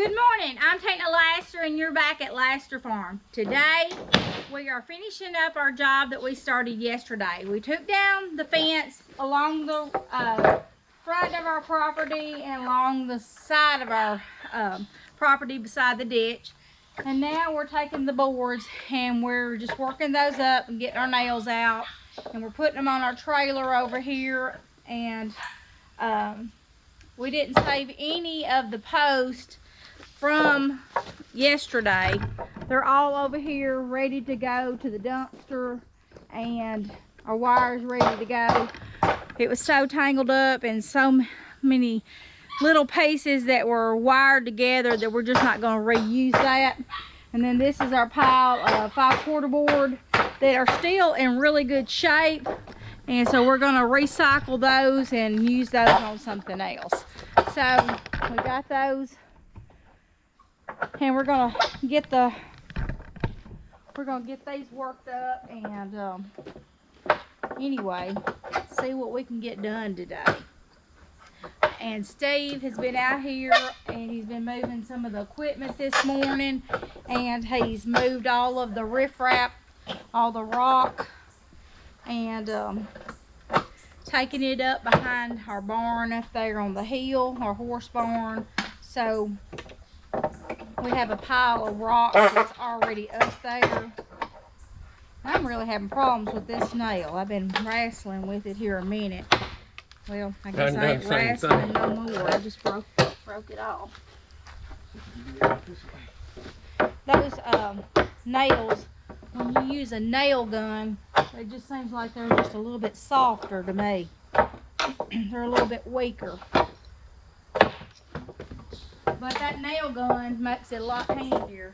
Good morning. I'm Tina Laster and you're back at Laster Farm. Today we are finishing up our job that we started yesterday. We took down the fence along the front of our property and along the side of our property beside the ditch. And now we're taking the boards and we're just working those up and getting our nails out. And we're putting them on our trailer over here. And we didn't save any of the posts from yesterday. They're all over here ready to go to the dumpster, and our wire's ready to go. It was so tangled up and so many little pieces that were wired together that we're just not going to reuse that. And then this is our pile of 5/4 board that are still in really good shape, and so we're going to recycle those and use those on something else. So we got those, and we're gonna get these worked up, and anyway, see what we can get done today. And Steve has been out here and he's been moving some of the equipment this morning, and he's moved all of the riprap, all the rock, and taking it up behind our barn up there on the hill, our horse barn. So we have a pile of rocks that's already up there. I'm really having problems with this nail. I've been wrestling with it here a minute. Well, I guess I ain't wrestling no more. I just broke it off. Those nails, when you use a nail gun, it just seems like they're just a little bit softer to me. They're a little bit weaker. But that nail gun makes it a lot handier.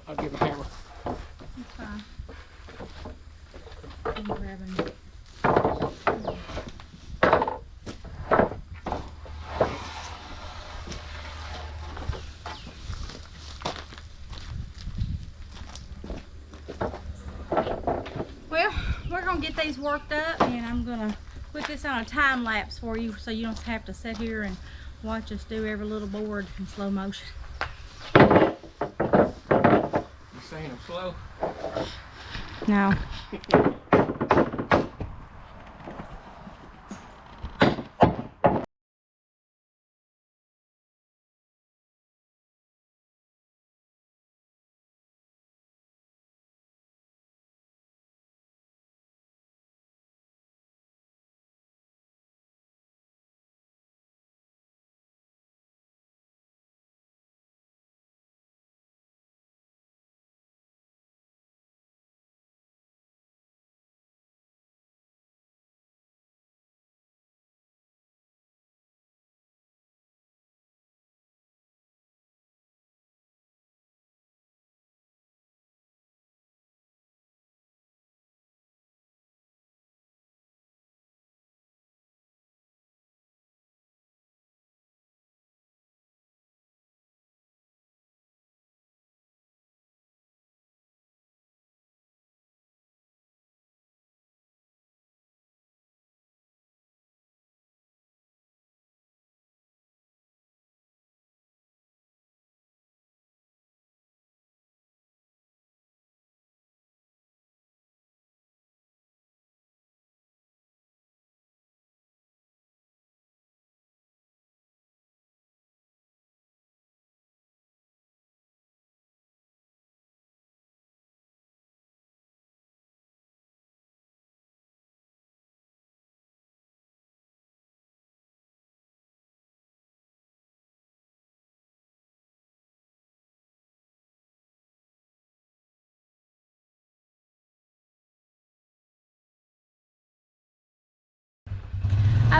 I'll give a hammer. That's fine. I'm grabbing. Well, we're gonna get these worked up, and I'm gonna put this on a time lapse for you so you don't have to sit here and watch us do every little board in slow motion. You saying I'm slow? No.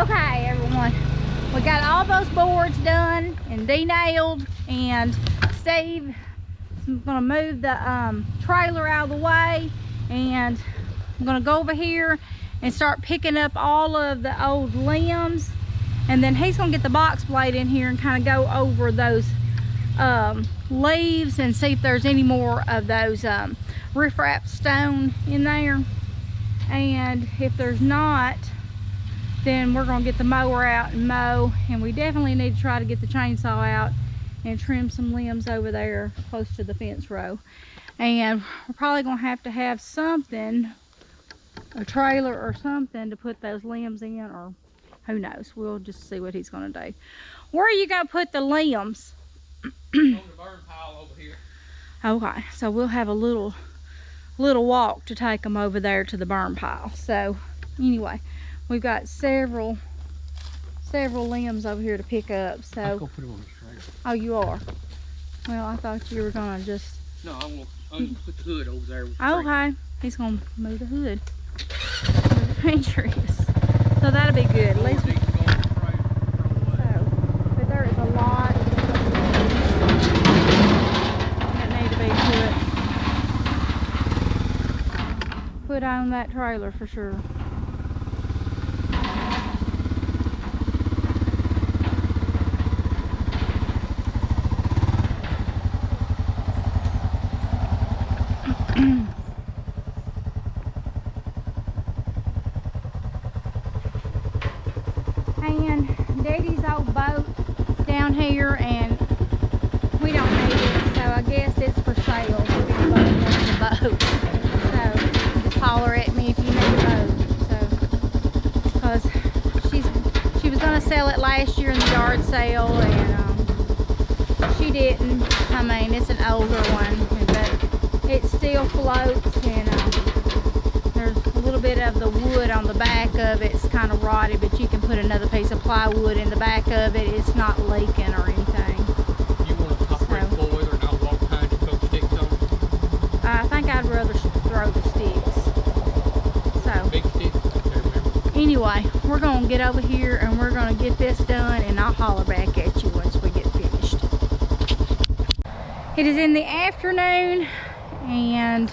Okay, everyone, we got all those boards done and de-nailed, and Steve is gonna move the trailer out of the way, and I'm gonna go over here and start picking up all of the old limbs, and then he's gonna get the box blade in here and kind of go over those leaves and see if there's any more of those riprap stone in there, and if there's not, then we're gonna get the mower out and mow. And we definitely need to try to get the chainsaw out and trim some limbs over there close to the fence row. And we're probably gonna have to have something, a trailer or something, to put those limbs in, or who knows, we'll just see what he's gonna do. Where are you gonna put the limbs? On the burn pile over here. Okay, so we'll have a little walk to take them over there to the burn pile. So anyway, we've got several limbs over here to pick up. So I'll go put them on the trailer. Oh, you are? Well, I thought you were gonna just... No, I'm gonna put the hood over there with the Okay, he's gonna move the hood where the pantry is. So that'll be good. At least but there is a lot that need to be put on that trailer for sure. And Daddy's old boat down here, and we don't need it, so I guess it's for sale if anybody wants a boat. So just holler at me if you need a boat. So, because she was gonna sell it last year in the yard sale, and she didn't. I mean, it's an older one, but it still floats, and there's a little bit of the wood on the back of it. It's kind of rotted, but you can put another piece of plywood in the back of it. It's not leaking or anything. You want to operate the boiler and I'll walk behind you, throw sticks on? I think I'd rather throw the sticks. So Big sticks? Okay, remember. anyway, we're gonna get over here and we're gonna get this done, and I'll holler back at you once we get finished. It is in the afternoon, and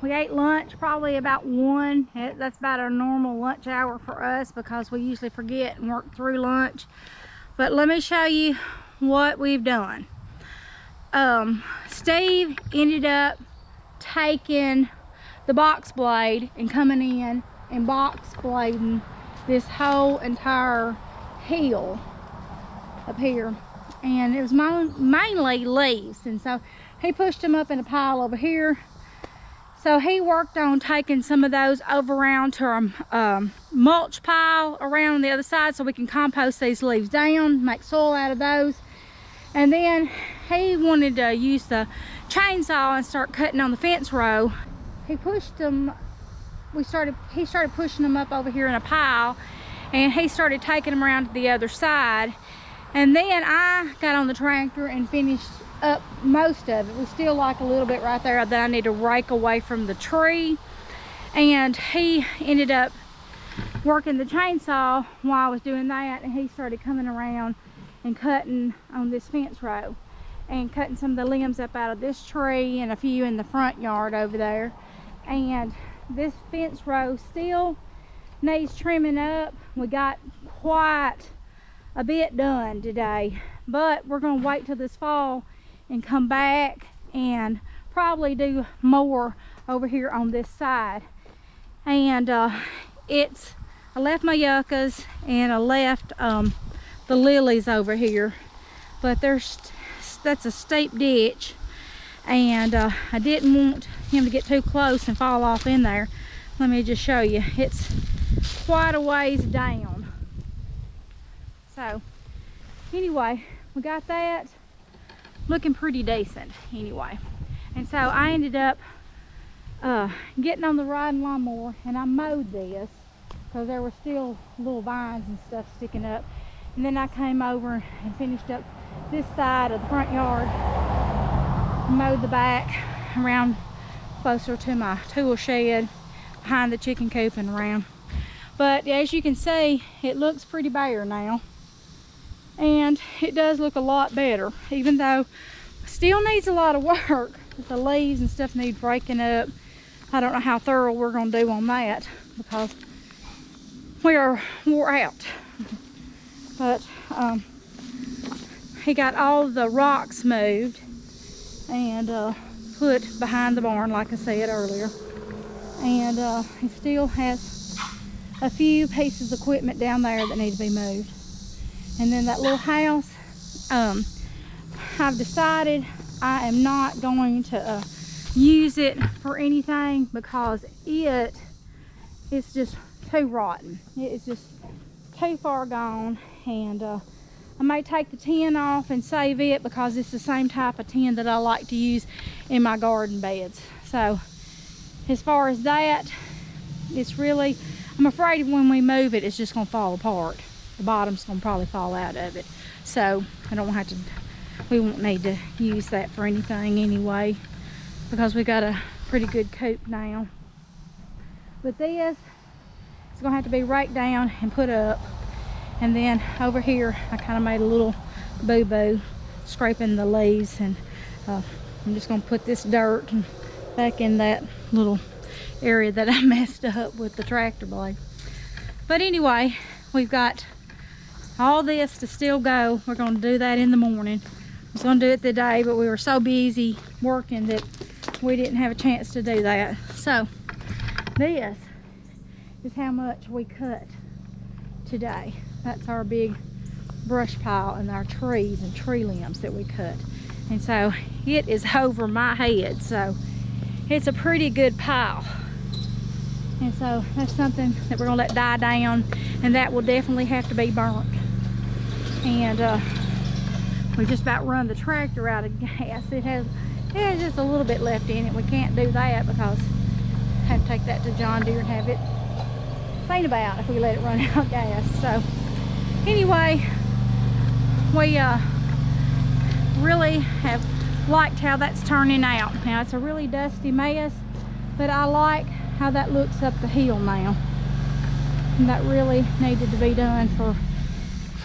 we ate lunch probably about 1. That's about our normal lunch hour for us, because we usually forget and work through lunch. But let me show you what we've done. Steve ended up taking the box blade and coming in and box blading this whole entire hill up here, and it was mainly leaves, and so he pushed them up in a pile over here. So he worked on taking some of those over around to our mulch pile around on the other side, so we can compost these leaves down, make soil out of those. And then he wanted to use the chainsaw and start cutting on the fence row. He pushed them, he started pushing them up over here in a pile, and he started taking them around to the other side. And then I got on the tractor and finished up most of it. We still like a little bit right there that I need to rake away from the tree, and he ended up working the chainsaw while I was doing that, and he started coming around and cutting on this fence row and cutting some of the limbs up out of this tree and a few in the front yard over there. And this fence row still needs trimming up. We got quite a bit done today, but we're going to wait till this fall and come back and probably do more over here on this side. And I left my yuccas, and I left the lilies over here, but that's a steep ditch, and I didn't want him to get too close and fall off in there. Let me just show you, it's quite a ways down. So anyway, we got that looking pretty decent anyway. And so I ended up getting on the riding lawnmower, and I mowed this because there were still little vines and stuff sticking up. And then I came over and finished up this side of the front yard, mowed the back around closer to my tool shed, behind the chicken coop, and around But as you can see, it looks pretty bare now. And it does look a lot better, even though still needs a lot of work. The leaves and stuff need breaking up. I don't know how thorough we're gonna do on that because we are wore out. But he got all the rocks moved and put behind the barn, like I said earlier. And he still has a few pieces of equipment down there that need to be moved. And then that little house, I've decided I am not going to use it for anything because it's just too rotten. It is just too far gone. And I may take the tin off and save it because it's the same type of tin that I like to use in my garden beds. So as far as that, it's really, I'm afraid when we move it, it's just gonna fall apart. The bottom's gonna probably fall out of it. So I don't have to, we won't need to use that for anything anyway because we got a pretty good coop now. But this is gonna have to be raked down and put up. And then over here, I kind of made a little boo-boo scraping the leaves, and I'm just gonna put this dirt back in that little area that I messed up with the tractor blade. But anyway, we've got all this to still go. We're going to do that in the morning. I was going to do it today, but we were so busy working that we didn't have a chance to do that. So this is how much we cut today. That's our big brush pile and our trees and tree limbs that we cut. And so it is over my head. So it's a pretty good pile. And so that's something that we're gonna let die down, and that will definitely have to be burnt. And we just about run the tractor out of gas. It has just a little bit left in it. We can't do that because I have to take that to John Deere and have it seen about if we let it run out of gas. So anyway, we really have liked how that's turning out. Now it's a really dusty mess, but I like how that looks up the hill now. And that really needed to be done for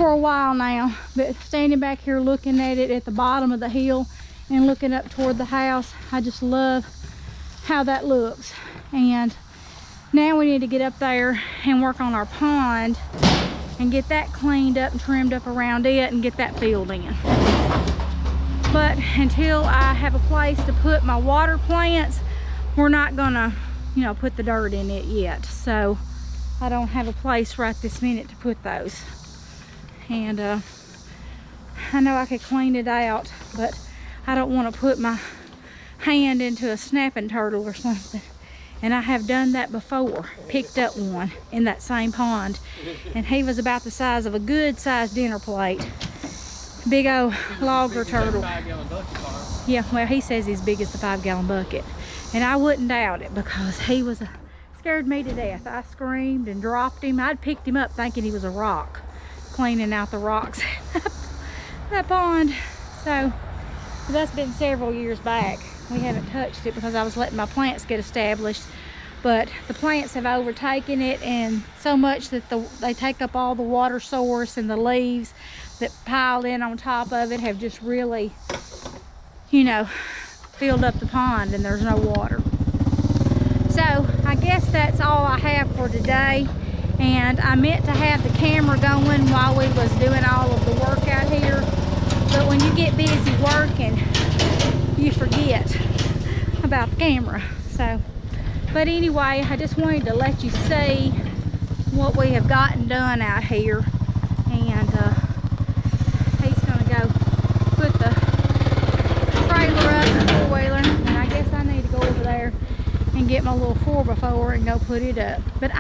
a while now. But standing back here looking at it at the bottom of the hill and looking up toward the house, I just love how that looks. And now we need to get up there and work on our pond and get that cleaned up and trimmed up around it and get that filled in. But until I have a place to put my water plants, we're not gonna, you know, put the dirt in it yet. So I don't have a place right this minute to put those. And I know I could clean it out, but I don't want to put my hand into a snapping turtle or something. And I have done that before, picked up one in that same pond, and he was about the size of a good sized dinner plate. Big old logger turtle. Yeah, well, he says he's big as the 5-gallon bucket. And I wouldn't doubt it because he was scared me to death. I screamed and dropped him. I'd picked him up thinking he was a rock, cleaning out the rocks that pond. So that's been several years back. We haven't touched it because I was letting my plants get established, but the plants have overtaken it, and so much that they take up all the water source, and the leaves that pile in on top of it have just really, you know, filled up the pond, and there's no water. So I guess that's all I have for today. And I meant to have the camera going while we was doing all of the work out here, but when you get busy working, you forget about the camera. So, but anyway, I just wanted to let you see what we have gotten done out here. And he's gonna go put the trailer up, the four-wheeler, and I guess I need to go over there and get my little 4x4 and go put it up. But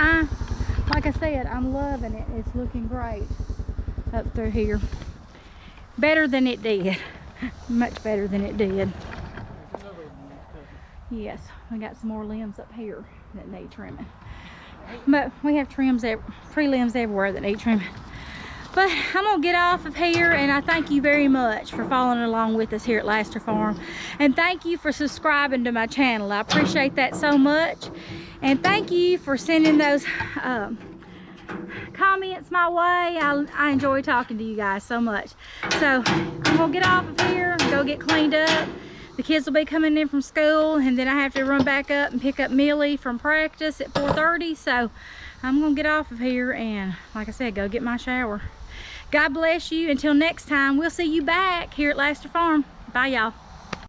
like I said, I'm loving it. It's looking great up through here. Better than it did. Much better than it did. Yes, we got some more limbs up here that need trimming. But we have tree limbs everywhere that need trimming. But I'm gonna get off of here, and I thank you very much for following along with us here at Laster Farm. And thank you for subscribing to my channel. I appreciate that so much. And thank you for sending those comments my way. I enjoy talking to you guys so much. So I'm gonna get off of here and go get cleaned up. The kids will be coming in from school, and then I have to run back up and pick up Millie from practice at 4:30. So I'm gonna get off of here and, like I said, go get my shower. God bless you. Until next time, we'll see you back here at Laster Farm. Bye, y'all.